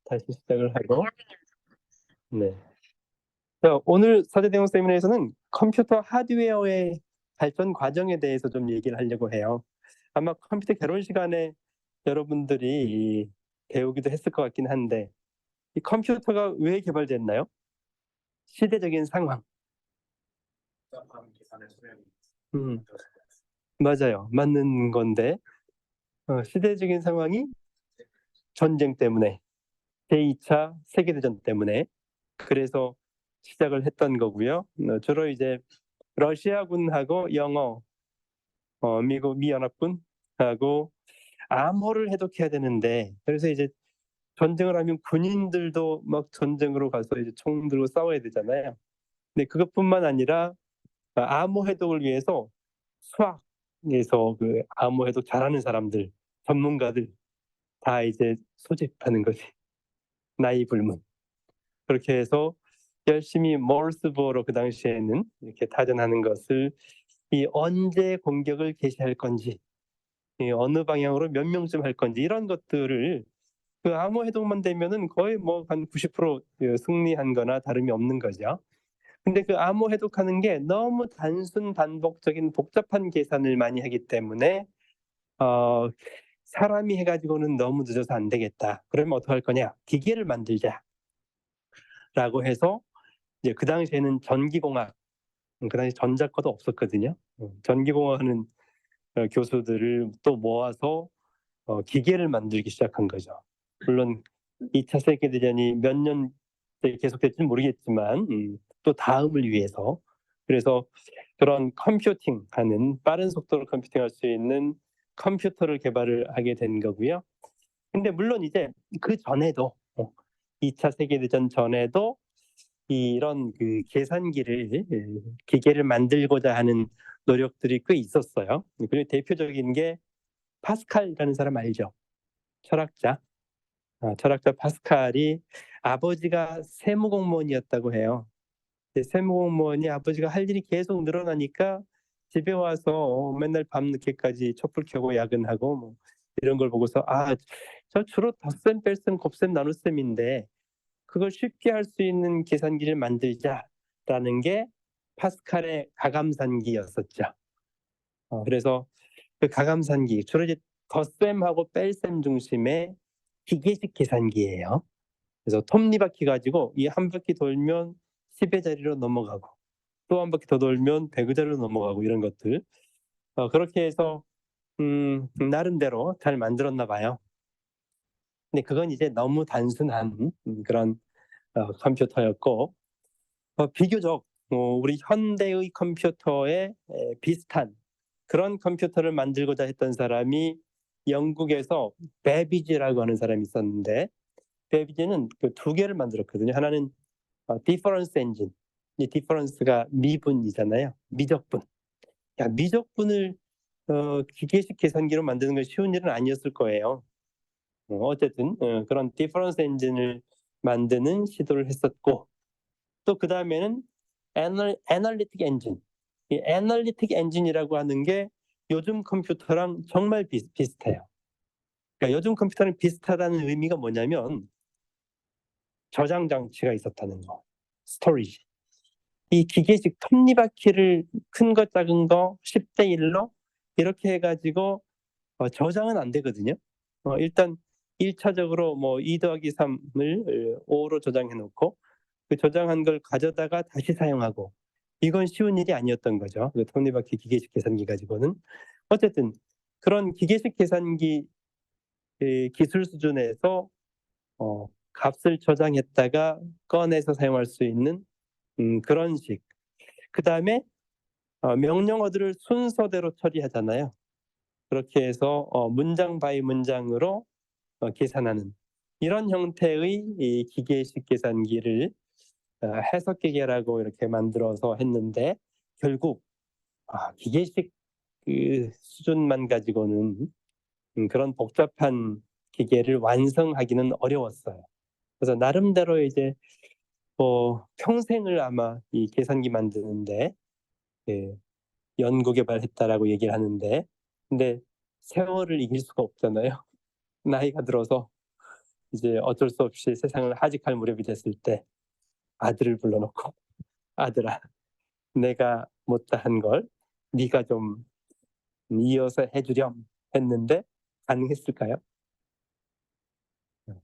다시 시작을 하고. 네. 자, 오늘 사제대용 세미나에서는 컴퓨터 하드웨어의 발전 과정에 대해서 좀 얘기를 하려고 해요. 아마 컴퓨터 개론 시간에 여러분들이 배우기도 했을 것 같긴 한데, 이 컴퓨터가 왜 개발됐나요? 시대적인 상황. 맞아요. 맞는 건데, 시대적인 상황이 전쟁 때문에, 제2차 세계대전 때문에, 그래서 시작을 했던 거고요. 주로 이제 러시아군하고 미국 미연합군하고 암호를 해독해야 되는데, 그래서 이제 전쟁을 하면 군인들도 막 전쟁으로 가서 이제 총 들고 싸워야 되잖아요. 근데 그것뿐만 아니라 암호 해독을 위해서 수학에서 그 암호 해독 잘하는 사람들, 전문가들 다 이제 소집하는 거지. 나이 불문. 그렇게 해서 열심히 모르스보로 그 당시에는 이렇게 타전하는 것을, 이 언제 공격을 개시할 건지, 이 어느 방향으로 몇 명쯤 할 건지, 이런 것들을 그 암호 해독만 되면은 거의 뭐 한 90% 승리한 거나 다름이 없는 거죠. 근데 그 암호 해독하는 게 너무 단순 반복적인 복잡한 계산을 많이 하기 때문에 사람이 해가지고는 너무 늦어서 안 되겠다. 그러면 어떡할 거냐? 기계를 만들자라고 해서, 이제 그 당시에는 전기공학, 그 당시 전자과도 없었거든요. 전기공학하는 교수들을 또 모아서 기계를 만들기 시작한 거죠. 물론 2차 세계대전이 몇 년 계속될지는 모르겠지만 또 다음을 위해서, 그래서 그런 컴퓨팅하는, 빠른 속도로 컴퓨팅할 수 있는 컴퓨터를 개발을 하게 된 거고요. 근데 물론 이제 그 전에도 2차 세계대전 전에도 이런 그 계산기를, 기계를 만들고자 하는 노력들이 꽤 있었어요. 그리고 대표적인 게 파스칼이라는 사람 알죠? 철학자. 철학자 파스칼이 아버지가 세무공무원이었다고 해요. 세무공무원이 아버지가 할 일이 계속 늘어나니까 집에 와서 맨날 밤늦게까지 촛불 켜고 야근하고 뭐 이런 걸 보고서, 저 주로 덧셈, 뺄셈, 곱셈, 나눗셈인데 그걸 쉽게 할 수 있는 계산기를 만들자라는 게 파스칼의 가감산기였었죠. 그래서 그 가감산기, 주로 이제 덧셈하고 뺄셈 중심의 기계식 계산기예요. 그래서 톱니바퀴 가지고 이 한 바퀴 돌면 10의 자리로 넘어가고, 또 한 바퀴 더 돌면 100의 자리로 넘어가고, 이런 것들. 그렇게 해서 나름대로 잘 만들었나 봐요. 근데 그건 이제 너무 단순한 그런 컴퓨터였고, 비교적 우리 현대의 컴퓨터에 비슷한 그런 컴퓨터를 만들고자 했던 사람이 영국에서 베비지라고 하는 사람이 있었는데, 베비지는 그 두 개를 만들었거든요. 하나는 디퍼런스 엔진. 이 디퍼런스가 미분이잖아요. 미적분. 미적분을 기계식 계산기로 만드는 건 쉬운 일은 아니었을 거예요. 어쨌든 그런 디퍼런스 엔진을 만드는 시도를 했었고, 또 그 다음에는 애널리틱 엔진. 이 애널리틱 엔진이라고 하는 게 요즘 컴퓨터랑 정말 비슷해요. 그러니까 요즘 컴퓨터랑 비슷하다는 의미가 뭐냐면 저장 장치가 있었다는 거, 스토리지. 이 기계식 톱니바퀴를 큰 거 작은 거 10대 1로 이렇게 해가지고 저장은 안 되거든요. 일단 1차적으로 뭐 2 더하기 3을 5로 저장해 놓고 그 저장한 걸 가져다가 다시 사용하고, 이건 쉬운 일이 아니었던 거죠. 그 톱니바퀴 기계식 계산기 가지고는. 어쨌든 그런 기계식 계산기 기술 수준에서 값을 저장했다가 꺼내서 사용할 수 있는 그런 식. 그 다음에 명령어들을 순서대로 처리하잖아요. 그렇게 해서 문장 바이 문장으로 계산하는 이런 형태의 이 기계식 계산기를 해석기계라고 이렇게 만들어서 했는데, 결국 기계식 그 수준만 가지고는 그런 복잡한 기계를 완성하기는 어려웠어요. 그래서 나름대로 이제 평생을 아마 이 계산기 만드는데 연구 개발했다라고 얘기를 하는데, 근데 세월을 이길 수가 없잖아요. 나이가 들어서 이제 어쩔 수 없이 세상을 하직할 무렵이 됐을 때 아들을 불러놓고 아들아, 내가 못다한 걸 네가 좀 이어서 해주렴 했는데 가능했을까요?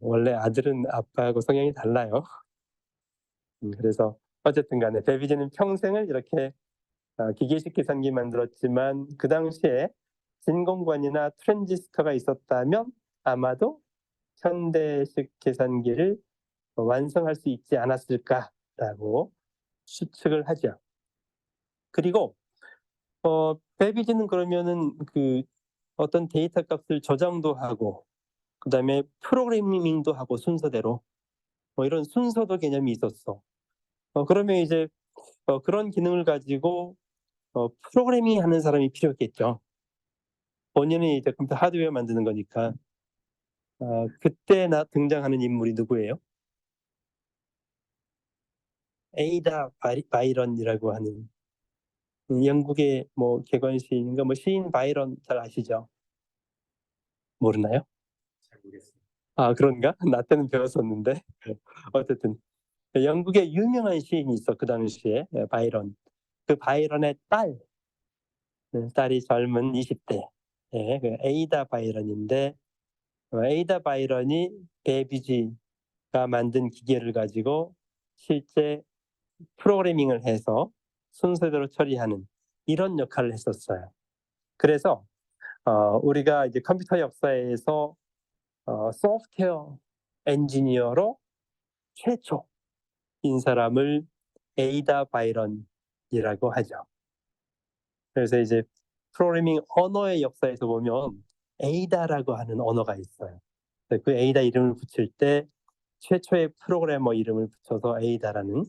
원래 아들은 아빠하고 성향이 달라요. 그래서 어쨌든 간에 데비지는 평생을 이렇게 기계식 계산기 만들었지만 그 당시에 진공관이나 트랜지스터가 있었다면 아마도 현대식 계산기를 완성할 수 있지 않았을까라고 추측을 하죠. 그리고 베비지는 그러면은 그 어떤 데이터 값을 저장도 하고 그다음에 프로그래밍도 하고 순서대로 이런 순서도 개념이 있었어. 그러면 이제 그런 기능을 가지고 프로그래밍 하는 사람이 필요했겠죠. 본인이 이제 컴퓨터 하드웨어 만드는 거니까. 그때 등장하는 인물이 누구예요? 에이다 바이런이라고 하는 영국의 뭐 객원 시인인가 뭐 시인 바이런 잘 아시죠? 모르나요? 잘 모르겠어요. 그런가? 나 때는 배웠었는데. 어쨌든 영국의 유명한 시인이 있어 그 당시에 바이런. 그 바이런의 딸이 젊은 20대 그 에이다 바이런인데 에이다 바이런이 베비지가 만든 기계를 가지고 실제 프로그래밍을 해서 순서대로 처리하는 이런 역할을 했었어요. 그래서 우리가 이제 컴퓨터 역사에서 소프트웨어 엔지니어로 최초인 사람을 에이다 바이런이라고 하죠. 그래서 이제 프로그래밍 언어의 역사에서 보면 에이다라고 하는 언어가 있어요. 그 에이다 이름을 붙일 때 최초의 프로그래머 이름을 붙여서 에이다라는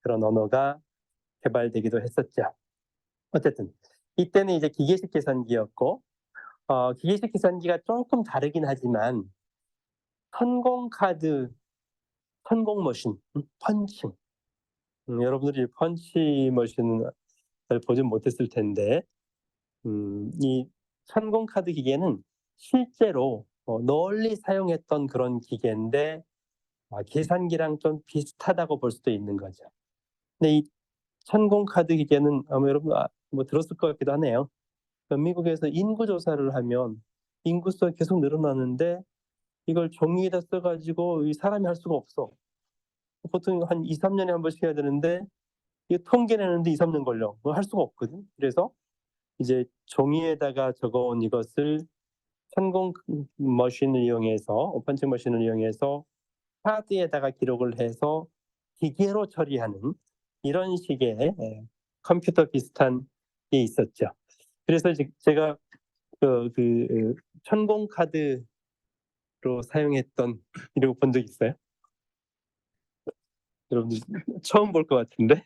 그런 언어가 개발되기도 했었죠. 어쨌든 이때는 이제 기계식 계산기였고 기계식 계산기가 조금 다르긴 하지만 선공 카드, 선공 머신, 펀칭. 여러분들이 펀치 머신을 잘 보진 못했을 텐데 이 선공 카드 기계는 실제로 널리 사용했던 그런 기계인데 계산기랑 좀 비슷하다고 볼 수도 있는 거죠. 근데 이 천공 카드 기계는 아마 여러분 뭐 들었을 것 같기도 하네요. 미국에서 인구 조사를 하면 인구 수가 계속 늘어나는데 이걸 종이에다 써가지고 이 사람이 할 수가 없어. 보통 한 2, 3년에 한 번씩 해야 되는데 이거 통계 내는데 2, 3년 걸려. 할 수가 없거든. 그래서 이제 종이에다가 적어온 이것을 천공 머신을 이용해서 펀칭 머신을 이용해서 카드에다가 기록을 해서 기계로 처리하는 이런 식의 컴퓨터 비슷한 게 있었죠. 그래서 제가 천공 카드로 사용했던 이런 거 본 적 있어요? 여러분들 처음 볼 것 같은데?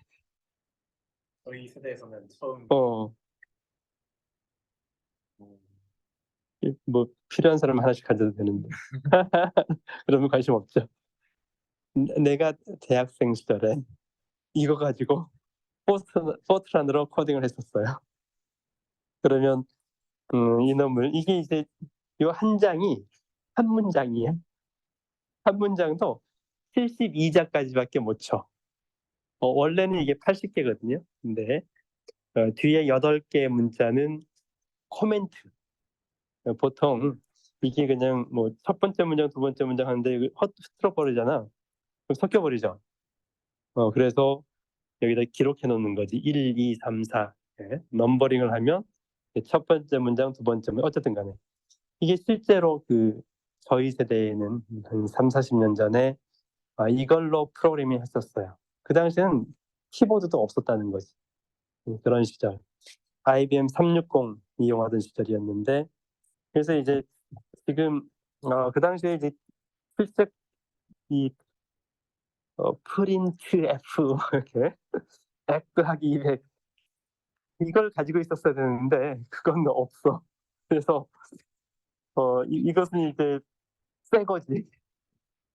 저희 세대에서는 처음. 뭐 필요한 사람 하나씩 가져도 되는데. 그러면 관심 없죠. 내가 대학생 시절에 이거 가지고 포트란으로 코딩을 했었어요. 그러면 이놈을 이게 이제 이 한 장이 한 문장이에요. 한 문장도 72자까지밖에 못 쳐. 원래는 이게 80개거든요. 근데 뒤에 8개의 문자는 코멘트. 보통 이게 그냥 뭐 첫 번째 문장, 두 번째 문장 하는데 흐트러 버리잖아. 그럼 섞여 버리죠. 그래서 여기다 기록해 놓는 거지. 1, 2, 3, 4 넘버링을 하면 첫 번째 문장, 두 번째 문장 어쨌든 간에 이게 실제로 저희 세대에는 한 3, 40년 전에 이걸로 프로그래밍 했었어요. 그 당시에는 키보드도 없었다는 거지. 그런 시절. IBM 360 이용하던 시절이었는데 그래서 이제 지금 그 당시에 이제 실제 이 프린트 F 이렇게 액하기 200 이걸 가지고 있었어야 되는데 그건 없어. 그래서 이것은 이제 새 거지.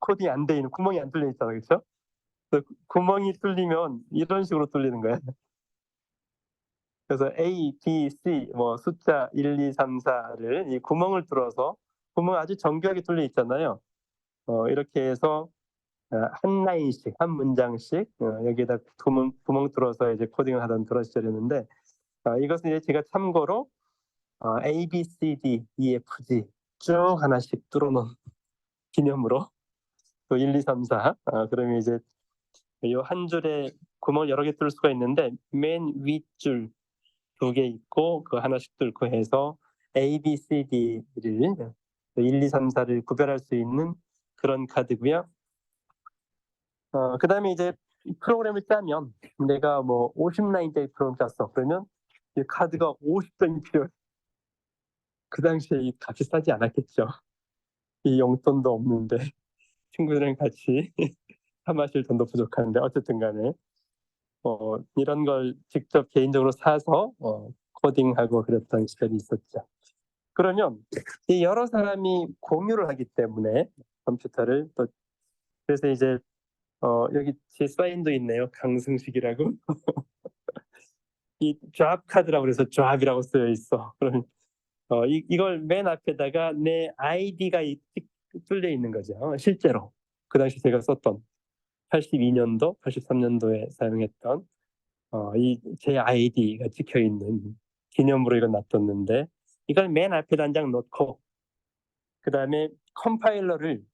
코딩이 안 돼 있는 구멍이 안 뚫려 있잖아, 그렇죠? 구멍이 뚫리면 이런 식으로 뚫리는 거야. 그래서 A, B, C 뭐 숫자 1, 2, 3, 4를 이 구멍을 뚫어서 구멍 아주 정교하게 뚫려 있잖아요. 이렇게 해서 한 라인씩, 한 문장씩 여기에다 구멍 뚫어서 이제 코딩을 하던 그런 시절이었는데, 이것은 이제 제가 참고로 A, B, C, D, E, F, G 쭉 하나씩 뚫어놓은 기념으로 또 1, 2, 3, 4 그러면 이제 이 한 줄에 구멍을 여러 개 뚫을 수가 있는데 맨 윗줄 2개 있고 그 하나씩 뚫고 해서 A, B, C, D를 1, 2, 3, 4를 구별할 수 있는 그런 카드고요. 그다음에 이제 이 프로그램을 짜면 내가 뭐 50라인짜리 프로그램 짰어. 그러면 이 카드가 50장이 필요해. 그 당시에 이 값이 싸지 않았겠죠. 이 용돈도 없는데 친구들이랑 같이 사 마실 돈도 부족한데 어쨌든 간에 이런 걸 직접 개인적으로 사서 코딩하고 그랬던 시절이 있었죠. 그러면 이 여러 사람이 공유를 하기 때문에 컴퓨터를 또 그래서 이제 여기 제 사인도 있네요. 강승식이라고. 이 잡 카드라고 그래서 잡이라고 쓰여 있어. 그럼 이걸 맨 앞에다가 내 아이디가 뚫려 있는 거죠. 실제로 그 당시 제가 썼던 82년도, 83년도에 사용했던 이 제 아이디가 찍혀 있는 기념으로 이걸 놔뒀는데 이걸 맨 앞에다 한 장 놓고 그 다음에 컴파일러를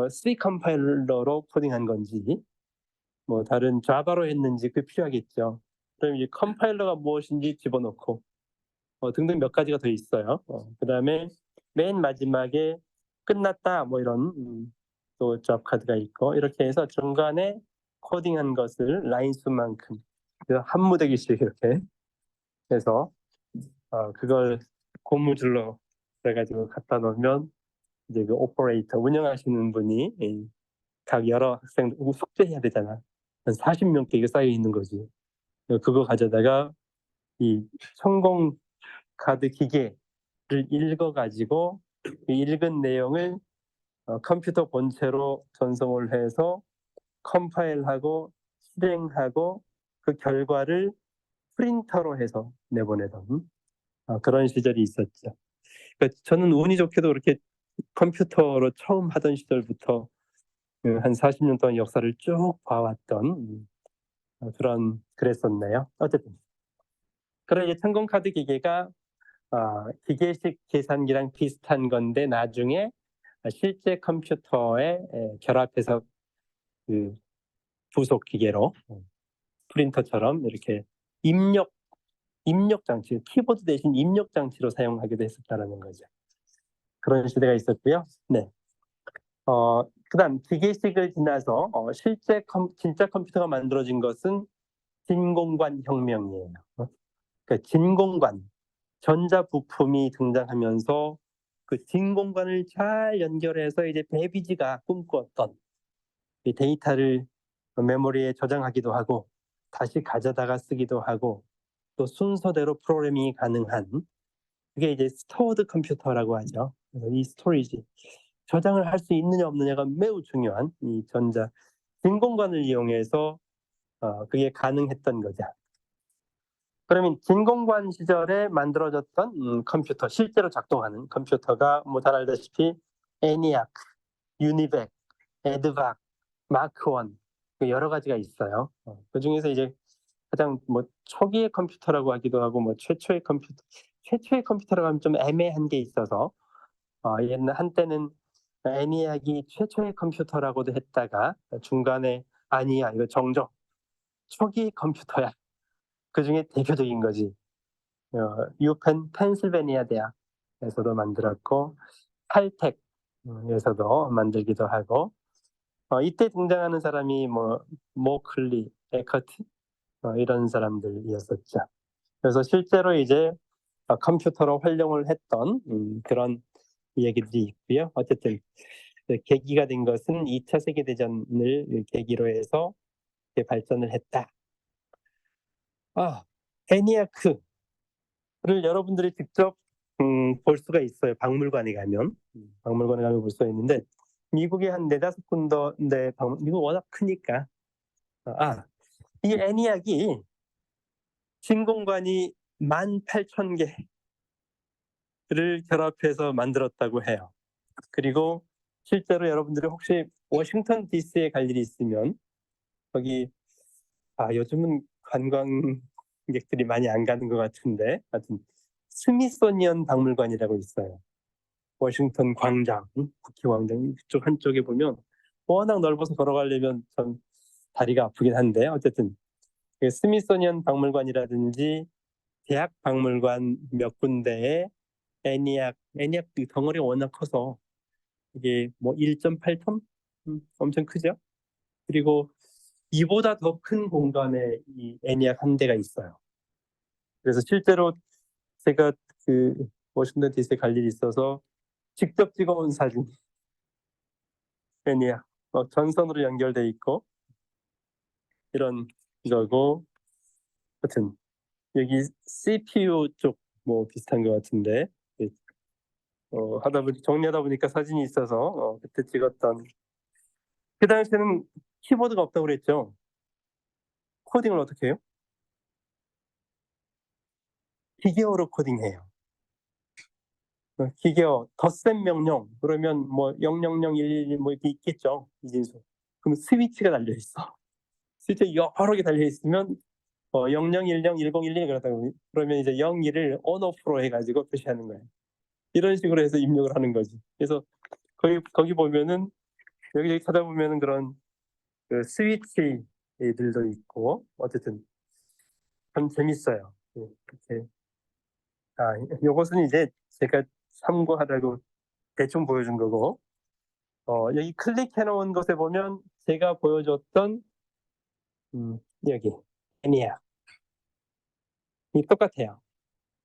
C 컴파일러로 코딩한 건지 뭐 다른 자바로 했는지 그 필요하겠죠. 그럼 이 컴파일러가 무엇인지 집어넣고 등등 몇 가지가 더 있어요. 그 다음에 맨 마지막에 끝났다 뭐 이런 또 잡 카드가 있고 이렇게 해서 중간에 코딩한 것을 라인 수만큼 한 무더기씩 이렇게 해서 그걸 고무줄로 그래가지고 갖다 놓으면 이제 그 오퍼레이터 운영하시는 분이 각 여러 학생들 숙제해야 되잖아. 한 40명께 이게 쌓여 있는 거지. 그거 가져다가 이 성공 카드 기계를 읽어가지고 읽은 내용을 컴퓨터 본체로 전송을 해서 컴파일하고 실행하고 그 결과를 프린터로 해서 내보내던 그런 시절이 있었죠. 그러니까 저는 운이 좋게도 그렇게 컴퓨터로 처음 하던 시절부터 한 40년 동안 역사를 쭉 봐왔던 그랬었네요. 어쨌든 그런 이제 천공카드 기계가 기계식 계산기랑 비슷한 건데 나중에 실제 컴퓨터에 결합해서 그 부속 기계로 프린터처럼 이렇게 입력 장치, 키보드 대신 입력 장치로 사용하기도 했었다는 거죠. 그런 시대가 있었고요. 네. 그다음 기계식을 지나서 실제 진짜 컴퓨터가 만들어진 것은 진공관 혁명이에요. 그러니까 진공관, 전자 부품이 등장하면서 그 진공관을 잘 연결해서 이제 베비지가 꿈꾸었던 이 데이터를 메모리에 저장하기도 하고 다시 가져다가 쓰기도 하고 또 순서대로 프로그래밍이 가능한 그게 이제 스토어드 컴퓨터라고 하죠. 그래서 이 스토리지 저장을 할 수 있느냐 없느냐가 매우 중요한 이 전자 진공관을 이용해서 그게 가능했던 거죠. 그러면 진공관 시절에 만들어졌던 컴퓨터, 실제로 작동하는 컴퓨터가 뭐 잘 알다시피 애니악, 유니백, 에드박, 마크1 여러 가지가 있어요. 그 중에서 이제 가장 뭐 초기의 컴퓨터라고 하기도 하고 뭐 최초의 컴퓨터라고 하면 좀 애매한 게 있어서 옛날 한때는 애니악이 최초의 컴퓨터라고도 했다가 중간에 아니야 이거 정정 초기 컴퓨터야. 그 중에 대표적인 거지. 유펜 펜실베니아 대학에서도 만들었고 칼텍에서도 만들기도 하고 이때 등장하는 사람이 뭐 모클리, 에커트 이런 사람들이었었죠. 그래서 실제로 이제 컴퓨터로 활용을 했던 그런 얘기들이 있고요. 어쨌든 계기가 된 것은 2차 세계대전을 계기로 해서 발전을 했다. 애니아크를 여러분들이 직접 볼 수가 있어요. 박물관에 가면 볼 수가 있는데 미국에 한 4-5군데 미국 워낙 크니까 이 애니악이 진공관이 18,000개를 결합해서 만들었다고 해요. 그리고 실제로 여러분들이 혹시 워싱턴 DC에 갈 일이 있으면 거기 요즘은 관광객들이 많이 안 가는 것 같은데 하여튼 스미소니언 박물관이라고 있어요. 워싱턴 광장, 국회광장 이쪽 한쪽에 보면 워낙 넓어서 걸어가려면 참 다리가 아프긴 한데 어쨌든 그 스미소니언 박물관이라든지 대학 박물관 몇 군데에 애니악 그 덩어리가 워낙 커서 이게 뭐 1.8톤 엄청 크죠. 그리고 이보다 더 큰 공간에 이 애니악 한 대가 있어요. 그래서 실제로 제가 그 워싱턴 DC에 갈 일이 있어서 직접 찍어온 사진 애니악 전선으로 연결돼 있고 이런 거고 하여튼 여기 CPU 쪽 뭐 비슷한 것 같은데 정리하다 보니까 사진이 있어서 그때 찍었던 그 당시에는 키보드가 없다고 그랬죠. 코딩을 어떻게 해요? 기계어로 코딩해요. 기계어 덧셈 명령 그러면 뭐 00011 뭐 이렇게 있겠죠. 이진수. 그럼 스위치가 달려 있어. 스위치 여러 개 달려 있으면 0010 1011 그러다가 그러면 이제 01을 온오프로 해가지고 표시하는 거예요. 이런 식으로 해서 입력을 하는 거지. 그래서 거기 보면은 여기 찾아보면은 그런 그 스위치들도 있고 어쨌든 참 재밌어요. 이렇게 요것은 이제 제가 참고하라고 대충 보여준 거고 여기 클릭해 놓은 것에 보면 제가 보여줬던 여기 애니악 이 똑같아요.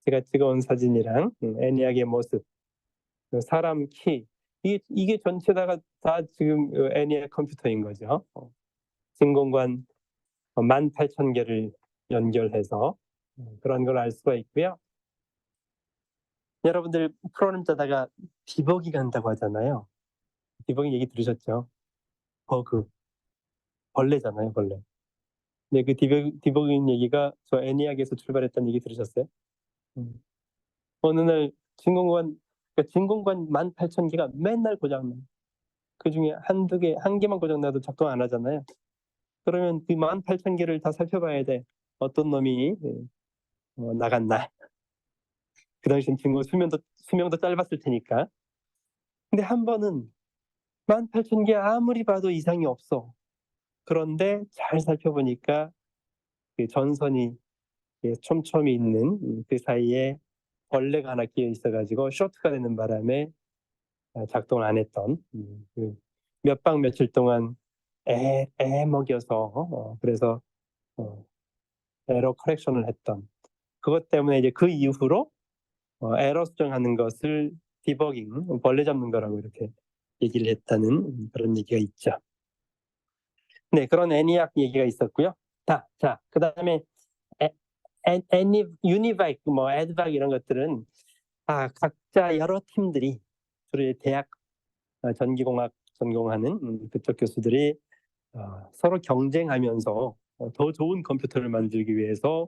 제가 찍어온 사진이랑 애니악의 모습, 그 사람 키 이게 전체다가 다 지금 애니악 컴퓨터인 거죠. 진공관 18,000개를 연결해서 그런 걸 알 수가 있고요. 여러분들 프로그램 짜다가 디버기 간다고 하잖아요. 디버기 얘기 들으셨죠? 버그, 벌레잖아요, 벌레. 근데 그 디버깅 얘기가 저 애니악에서 출발했다는 얘기 들으셨어요? 어느 날 진공관, 그러니까 진공관 18,000개가 맨날 고장나요. 그 중에 한 개만 고장나도 작동 안 하잖아요. 그러면 그 18,000개를 다 살펴봐야 돼. 어떤 놈이 나갔나. 그 당시엔 친구 수명도 짧았을 테니까. 근데 한 번은 18,000개 아무리 봐도 이상이 없어. 그런데 잘 살펴보니까 그 전선이 촘촘히 있는 그 사이에 벌레가 하나 끼어 있어가지고 쇼트가 되는 바람에 작동을 안 했던 몇 박 며칠 동안 먹여서 그래서 에러 커렉션을 했던 그것 때문에 이제 그 이후로 에러 수정하는 것을 디버깅, 벌레 잡는 거라고 이렇게 얘기를 했다는 그런 얘기가 있죠. 네, 그런 애니악 얘기가 있었고요. 자, 그 다음에 유니바이크, 뭐 에드박 이런 것들은 각자 여러 팀들이 주로 대학 전기공학 전공하는 그쪽 교수들이 서로 경쟁하면서 더 좋은 컴퓨터를 만들기 위해서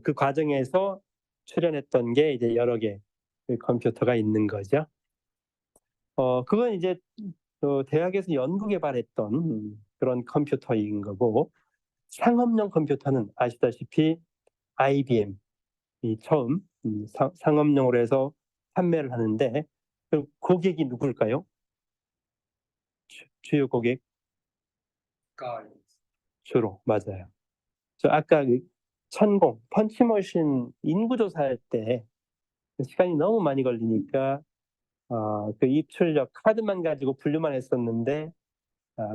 그 과정에서 출연했던 게 이제 여러 개 컴퓨터가 있는 거죠. 그건 이제 대학에서 연구 개발했던 그런 컴퓨터인 거고 상업용 컴퓨터는 아시다시피 IBM이 처음 상업용으로 해서 판매를 하는데 그 고객이 누굴까요? 주요 고객 주로 맞아요. 저 아까 그 천공 펀치머신 인구조사할 때 시간이 너무 많이 걸리니까 그 입출력 카드만 가지고 분류만 했었는데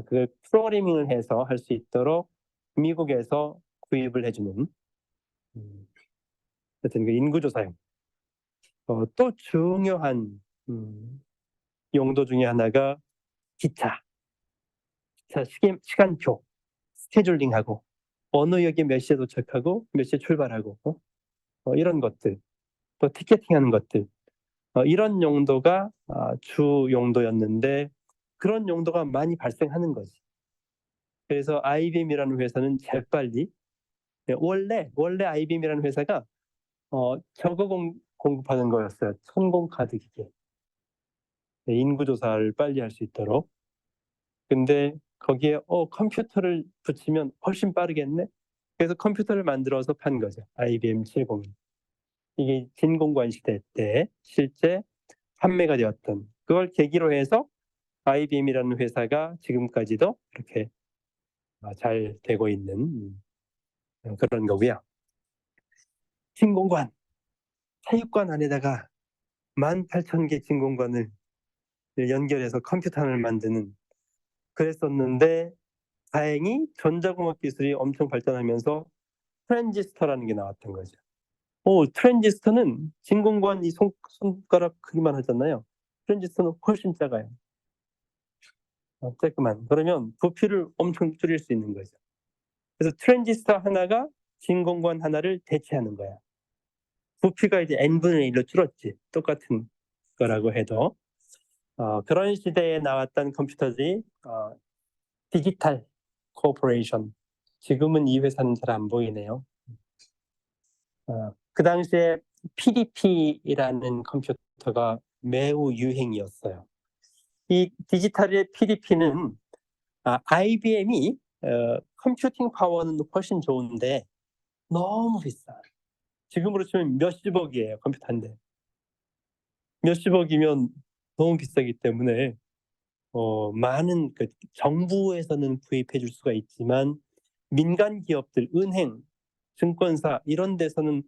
그걸 프로그래밍을 해서 할 수 있도록 미국에서 구입을 해주는 하여튼 그 인구조사용 또 중요한 용도 중에 하나가 기차 시간표 스케줄링하고 어느 역에 몇 시에 도착하고 몇 시에 출발하고 이런 것들 또 티켓팅하는 것들 이런 용도가 주 용도였는데 그런 용도가 많이 발생하는 거지. 그래서 IBM이라는 회사는 재빨리 원래 IBM이라는 회사가 저거 공급하는 거였어요. 천공 카드 기계. 인구 조사를 빨리 할 수 있도록. 근데 거기에 컴퓨터를 붙이면 훨씬 빠르겠네. 그래서 컴퓨터를 만들어서 판 거죠. IBM 701. 이게 진공관 시대 때 실제 판매가 되었던, 그걸 계기로 해서 IBM이라는 회사가 지금까지도 이렇게 잘 되고 있는 그런 거고요. 진공관, 체육관 안에다가 18,000개 진공관을 연결해서 컴퓨터 하나를 만드는, 그랬었는데 다행히 전자공학 기술이 엄청 발전하면서 트랜지스터라는 게 나왔던 거죠. 트랜지스터는 진공관 이 손가락 크기만 하잖아요. 트랜지스터는 훨씬 작아요. 조그만. 그러면 부피를 엄청 줄일 수 있는 거죠. 그래서 트랜지스터 하나가 진공관 하나를 대체하는 거야. 부피가 이제 n분의 1로 줄었지. 똑같은 거라고 해도. 그런 시대에 나왔던 컴퓨터들이 디지털 코퍼레이션. 지금은 이 회사는 잘 안 보이네요. 그 당시에 PDP라는 컴퓨터가 매우 유행이었어요. 이 디지털의 PDP는 IBM이 컴퓨팅 파워는 훨씬 좋은데 너무 비싸. 지금으로 치면 몇십억이에요, 컴퓨터 한 대. 몇십억이면 너무 비싸기 때문에 많은 정부에서는 구입해 줄 수가 있지만 민간 기업들, 은행, 증권사 이런 데서는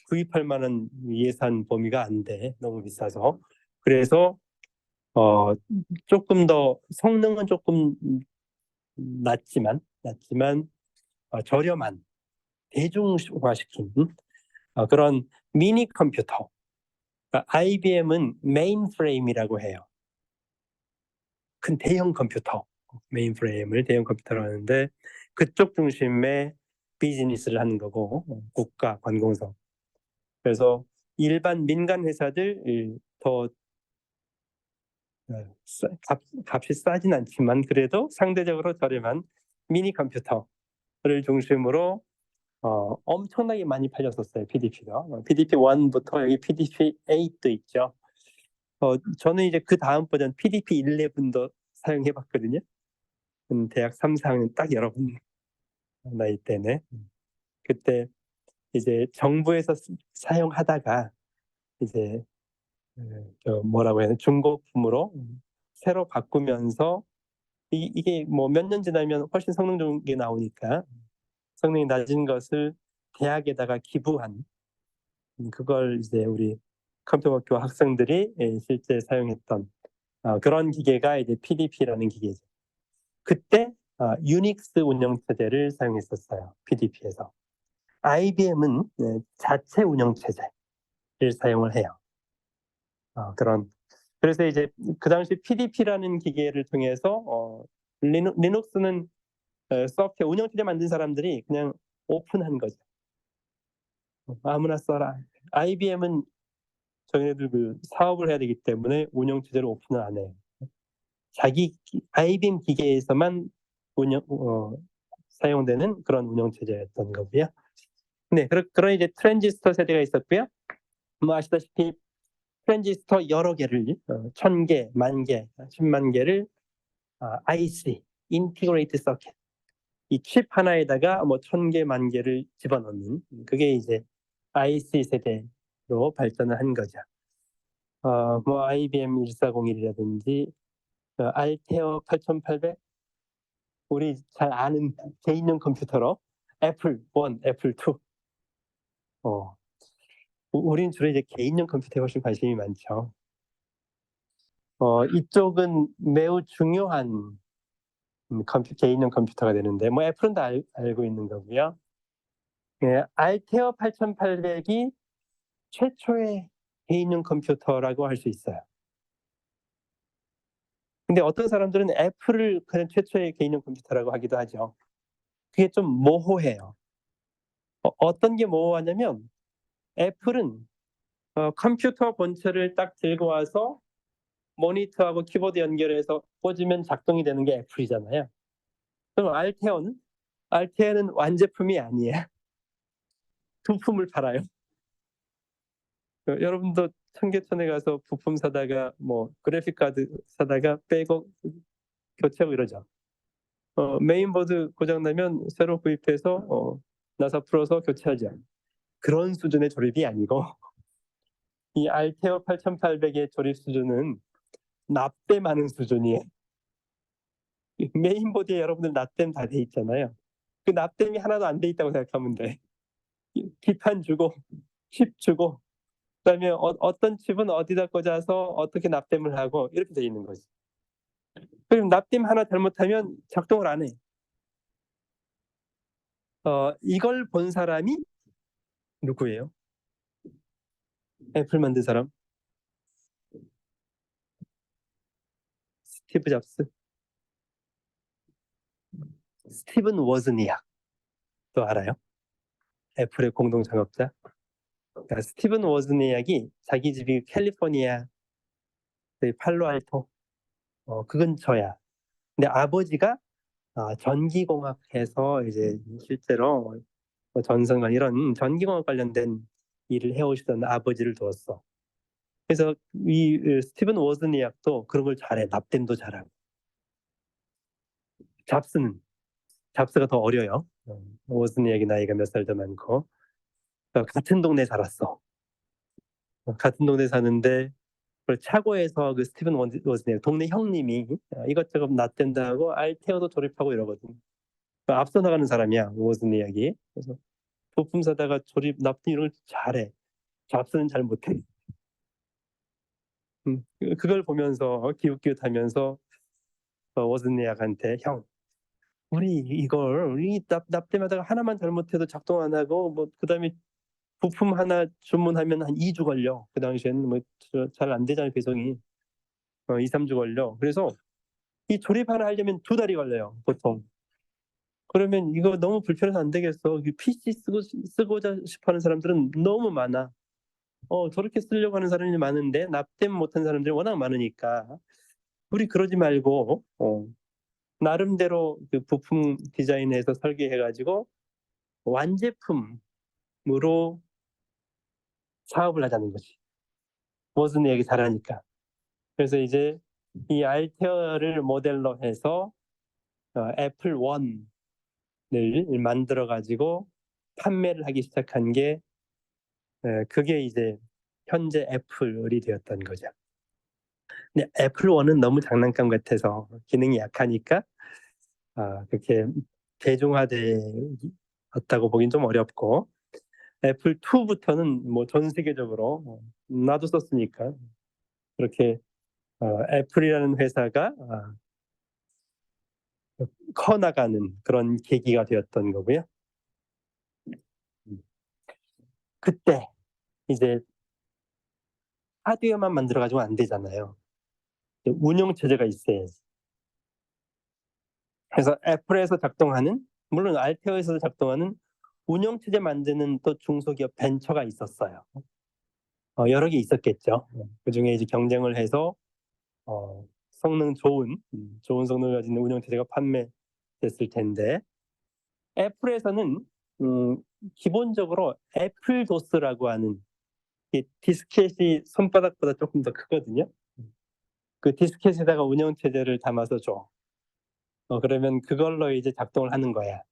구입할 만한 예산 범위가 안 돼. 너무 비싸서. 그래서 조금 더 성능은 조금 낮지만 저렴한, 대중화시킨 그런 미니 컴퓨터. IBM은 메인프레임이라고 해요. 큰 대형 컴퓨터, 메인프레임을 대형 컴퓨터로 하는데 그쪽 중심의 비즈니스를 하는 거고, 국가 관공서. 그래서 일반 민간 회사들 더 값이 싸진 않지만 그래도 상대적으로 저렴한 미니 컴퓨터를 중심으로 엄청나게 많이 팔렸었어요. PDP가. PDP-1부터 여기 PDP-8도 있죠. 저는 이제 그 다음 버전 PDP-11도 사용해봤거든요. 대학 3, 4학년 딱 여러분 나이 때네. 그때 이제 정부에서 사용하다가 이제 뭐라고 해야 되나, 중고품으로 새로 바꾸면서 이게 뭐 몇 년 지나면 훨씬 성능 좋은 게 나오니까 성능이 낮은 것을 대학에다가 기부한, 그걸 이제 우리 컴퓨터학교 학생들이 실제 사용했던 그런 기계가 이제 PDP라는 기계죠. 그때 유닉스 운영체제를 사용했었어요. PDP에서. IBM은 자체 운영체제를 사용을 해요. 그래서 이제 그 당시 PDP라는 기계를 통해서 리눅스는 소프트웨어 운영체제 만든 사람들이 그냥 오픈한 거죠. 아무나 써라. IBM은 저희네들 그 사업을 해야 되기 때문에 운영체제를 오픈을 안 해요. 자기 IBM 기계에서만 사용되는 그런 운영체제였던 거고요. 네, 그런 이제 트랜지스터 세대가 있었고요. 뭐 아시다시피 트랜지스터 여러 개를 1,000개, 10,000개, 10만 개를 IC, 인티그레이트 서킷, 이 칩 하나에다가 뭐 1,000개, 10,000개를 집어넣는, 그게 이제 IC 세대로 발전을 한 거죠. 뭐 IBM 1401이라든지 알테어 8800, 우리 잘 아는 개인용 컴퓨터로 애플 1, 애플 2. 우리는 주로 이제 개인용 컴퓨터에 훨씬 관심이 많죠. 이쪽은 매우 중요한 개인용 컴퓨터가 되는데, 뭐 애플은 다 알고 있는 거고요. 예, 알테어 8800이 최초의 개인용 컴퓨터라고 할 수 있어요. 근데 어떤 사람들은 애플을 그냥 최초의 개인용 컴퓨터라고 하기도 하죠. 그게 좀 모호해요. 어떤 게 모호하냐면 애플은 컴퓨터 본체를 딱 들고 와서 모니터하고 키보드 연결해서 꽂으면 작동이 되는 게 애플이잖아요. 그럼 알테어는 완제품이 아니에요. 부품을 팔아요. 여러분도 청계천에 가서 부품 사다가 뭐 그래픽 카드 사다가 빼고 교체하고 이러죠. 메인보드 고장 나면 새로 구입해서 나사 풀어서 교체하죠. 그런 수준의 조립이 아니고 이 알테어 8800의 조립 수준은 납땜하는 수준이에요. 메인보드에 여러분들 납땜 다 돼 있잖아요. 그 납땜이 하나도 안 돼 있다고 생각하면 돼. 기판 주고 칩 주고 그다음에 어떤 칩은 어디다 꽂아서 어떻게 납땜을 하고 이렇게 돼 있는 거지. 그럼 납땜 하나 잘못하면 작동을 안 해. 이걸 본 사람이 누구예요? 애플 만든 사람? 스티브 잡스? 스티븐 워즈니악 또 알아요? 애플의 공동 창업자. 그러니까 스티븐 워즈니악이 자기 집이 캘리포니아 팔로알토 그 근처야. 근데 아버지가 전기공학해서 이제 실제로 뭐 전선관 이런 전기공학 관련된 일을 해오시던 아버지를 두었어. 그래서 이 스티븐 워즈니악도 그런 걸 잘해. 납땜도 잘하고. 잡스가 더 어려요. 워즈니악이 나이가 몇 살 더 많고 같은 동네 살았어. 같은 동네 사는데 차고에서 그 스티븐 워즈니악 동네 형님이 이것저것 납땜다고 알테어도 조립하고 이러거든. 앞서 나가는 사람이야 워즈니악이. 그래서 부품 사다가 조립 납땜 이런 걸 잘해. 잡스는 잘 못해. 그걸 보면서 기웃기웃하면서 워즈니악한테 형 우리 납땜하다가 하나만 잘못해도 작동 안 하고 뭐 그다음에 부품 하나 주문하면 한 2주 걸려. 그 당시에는 뭐 잘 안 되잖아요 배송이. 2, 3주 걸려. 그래서 이 조립 하나 하려면 2달이 걸려요 보통. 그러면 이거 너무 불편해서 안 되겠어. PC 쓰고자 싶어하는 사람들은 너무 많아. 저렇게 쓰려고 하는 사람이 많은데 납땜 못한 사람들이 워낙 많으니까 우리 그러지 말고 나름대로 그 부품 디자인해서 설계해가지고 완제품으로 사업을 하자는 거지. 워즈니 얘기 잘하니까. 그래서 이제 이 알테어를 모델로 해서 애플 원을 만들어 가지고 판매를 하기 시작한 게 그게 이제 현재 애플이 되었던 거죠. 근데 애플 원은 너무 장난감 같아서 기능이 약하니까 그렇게 대중화되었다고 보긴 좀 어렵고 애플 2부터는 뭐 전 세계적으로 나도 썼으니까 그렇게 애플이라는 회사가 커나가는 그런 계기가 되었던 거고요. 그때 이제 하드웨어만 만들어가지고 안 되잖아요. 운영 체제가 있어야지. 그래서 애플에서 작동하는 물론 알테어에서 작동하는 운영 체제 만드는 또 중소기업 벤처가 있었어요. 여러 개 있었겠죠. 그 중에 이제 경쟁을 해서 성능 좋은 성능을 가진 운영 체제가 판매됐을 텐데 애플에서는 기본적으로 애플 도스라고 하는 디스켓이 손바닥보다 조금 더 크거든요. 그 디스켓에다가 운영 체제를 담아서 줘. 그러면 그걸로 이제 작동을 하는 거야.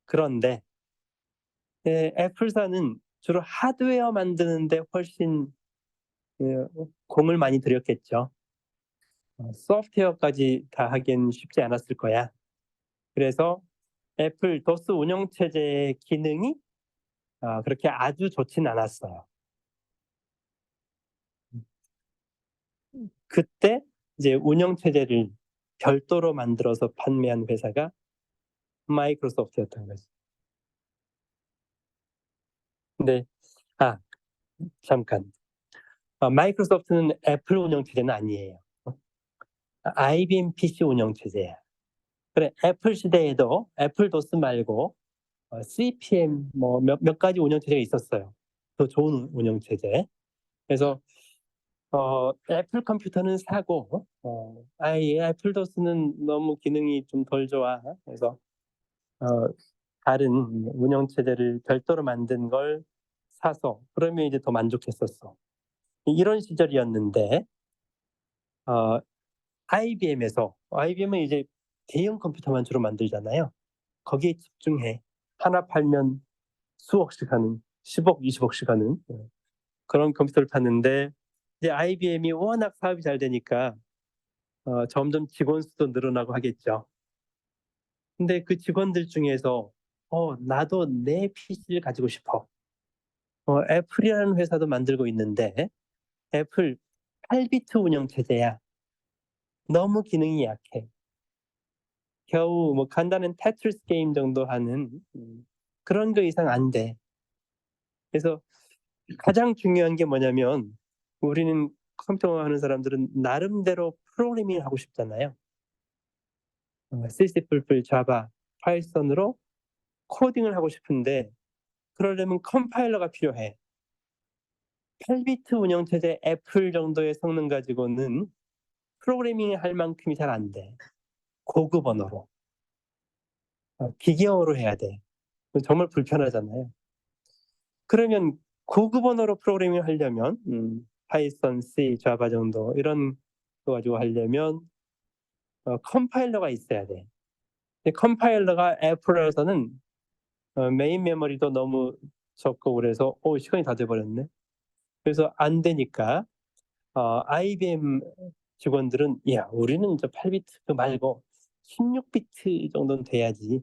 그런데 애플사는 주로 하드웨어 만드는데 훨씬 공을 많이 들였겠죠. 소프트웨어까지 다 하기엔 쉽지 않았을 거야. 그래서 애플 도스 운영 체제의 기능이 그렇게 아주 좋진 않았어요. 그때 이제 운영 체제를 별도로 만들어서 판매한 회사가 마이크로소프트였던 거죠. 근데 잠깐 마이크로소프트는 애플 운영 체제는 아니에요. IBM PC 운영 체제야. 그래 애플 시대에도 애플 도스 말고 CPM 뭐 몇 가지 운영 체제가 있었어요. 더 좋은 운영 체제. 그래서 애플 컴퓨터는 사고 애플 도스는 너무 기능이 좀 덜 좋아. 그래서 다른 운영 체제를 별도로 만든 걸 사서 그러면 이제 더 만족했었어. 이런 시절이었는데 IBM은 이제 대형 컴퓨터만 주로 만들잖아요. 거기에 집중해. 하나 팔면 수억씩 하는, 10억, 20억씩 하는 그런 컴퓨터를 팠는데, 이제 IBM이 워낙 사업이 잘 되니까 점점 직원 수도 늘어나고 하겠죠. 근데 그 직원들 중에서 나도 내 PC를 가지고 싶어. 애플이라는 회사도 만들고 있는데 애플 8비트 운영 체제야. 너무 기능이 약해. 겨우 뭐 간단한 테트리스 게임 정도 하는 그런 거 이상 안 돼. 그래서 가장 중요한 게 뭐냐면, 우리는 컴퓨터 하는 사람들은 나름대로 프로그래밍을 하고 싶잖아요. C++, 자바, 파이썬으로 코딩을 하고 싶은데 그러려면 컴파일러가 필요해. 8비트 운영체제 애플 정도의 성능 가지고는 프로그래밍을 할 만큼이 잘 안 돼. 고급 언어로. 기계어로 해야 돼. 정말 불편하잖아요. 그러면 고급 언어로 프로그래밍을 하려면 파이썬, C, 자바 정도 이런 거 가지고 하려면 컴파일러가 있어야 돼. 근데 컴파일러가 애플에서는 메인 메모리도 너무 적고 그래서 시간이 다 돼버렸네. 그래서 안 되니까 IBM 직원들은 우리는 이제 8비트 말고 16비트 정도는 돼야지.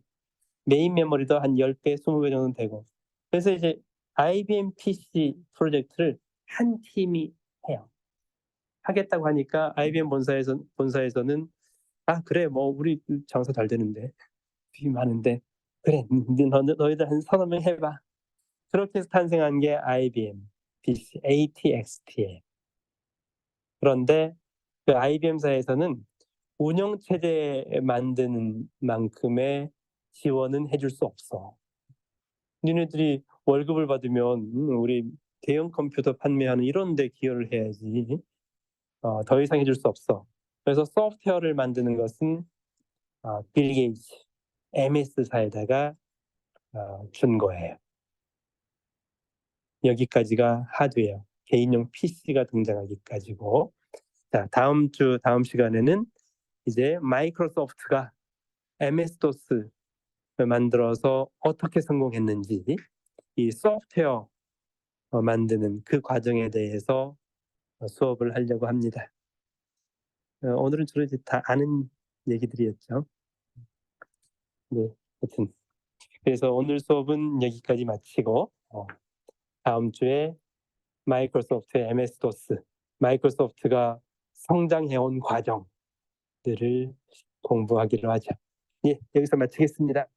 메인 메모리도 한 10배, 20배 정도는 되고. 그래서 이제 IBM PC 프로젝트를 한 팀이 해요. 하겠다고 하니까 IBM 본사에서는 그래, 뭐 우리 장사 잘 되는데 빚이 많은데 그래, 너희들 한 서너 명 해봐. 그렇게 해서 탄생한 게 IBM PC ATXT예요. 그런데 그 IBM사에서는 운영체제 만드는 만큼의 지원은 해줄 수 없어. 니네들이 월급을 받으면 우리 대형 컴퓨터 판매하는 이런 데 기여를 해야지. 더 이상 해줄 수 없어. 그래서 소프트웨어를 만드는 것은 빌 게이츠, MS사에다가 준 거예요. 여기까지가 하드웨어, 개인용 PC가 등장하기까지고. 자, 다음 시간에는 이제 마이크로소프트가 MS-DOS를 만들어서 어떻게 성공했는지, 이 소프트웨어 만드는 그 과정에 대해서 수업을 하려고 합니다. 오늘은 주로 이제 다 아는 얘기들이었죠. 네, 하여튼 그래서 오늘 수업은 여기까지 마치고 다음 주에 마이크로소프트의 MS-DOS, 마이크로소프트가 성장해온 과정들을 공부하기로 하죠. 예, 여기서 마치겠습니다.